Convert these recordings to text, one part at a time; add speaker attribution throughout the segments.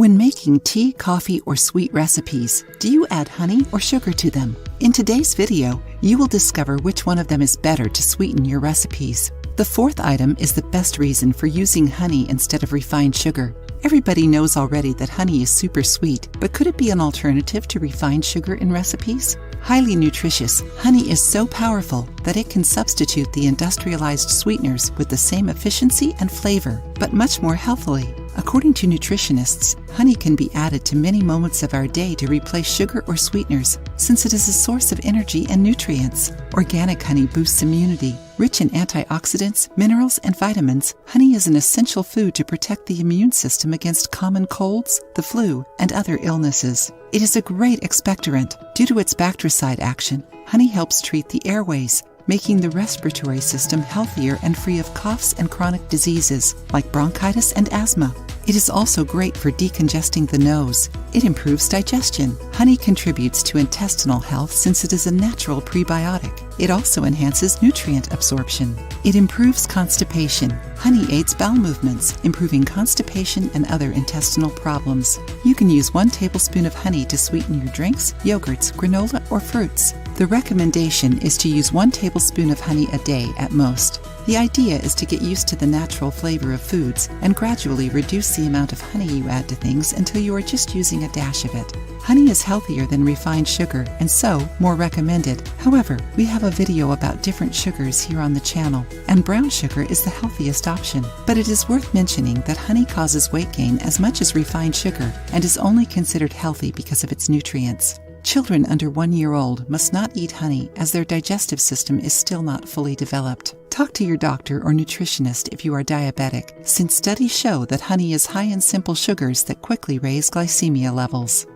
Speaker 1: When making tea, coffee, or sweet recipes, do you add honey or sugar to them? In today's video, you will discover which one of them is better to sweeten your recipes. The fourth item is the best reason for using honey instead of refined sugar. Everybody knows already that honey is super sweet, but could it be an alternative to refined sugar in recipes? Highly nutritious, honey is so powerful that it can substitute the industrialized sweeteners with the same efficiency and flavor, but much more healthily. According to nutritionists, honey can be added to many moments of our day to replace sugar or sweeteners, since it is a source of energy and nutrients. Organic honey boosts immunity. Rich in antioxidants, minerals, and vitamins, honey is an essential food to protect the immune system against common colds, the flu, and other illnesses. It is a great expectorant. Due to its bactricide action, honey helps treat the airways, making the respiratory system healthier and free of coughs and chronic diseases like bronchitis and asthma. It is also great for decongesting the nose. It improves digestion. Honey contributes to intestinal health since it is a natural prebiotic. It also enhances nutrient absorption. It improves constipation. Honey aids bowel movements, improving constipation and other intestinal problems. You can use 1 tablespoon of honey to sweeten your drinks, yogurts, granola, or fruits. The recommendation is to use 1 tablespoon of honey a day at most. The idea is to get used to the natural flavor of foods and gradually reduce the amount of honey you add to things until you are just using a dash of it. Honey is healthier than refined sugar and so more recommended. However, we have a video about different sugars here on the channel, and brown sugar is the healthiest option. But it is worth mentioning that honey causes weight gain as much as refined sugar and is only considered healthy because of its nutrients. Children under 1 year old must not eat honey as their digestive system is still not fully developed. Talk to your doctor or nutritionist if you are diabetic, since studies show that honey is high in simple sugars that quickly raise glycemia levels.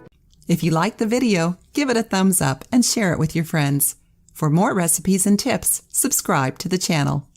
Speaker 1: If you liked the video, give it a thumbs up and share it with your friends. For more recipes and tips, subscribe to the channel.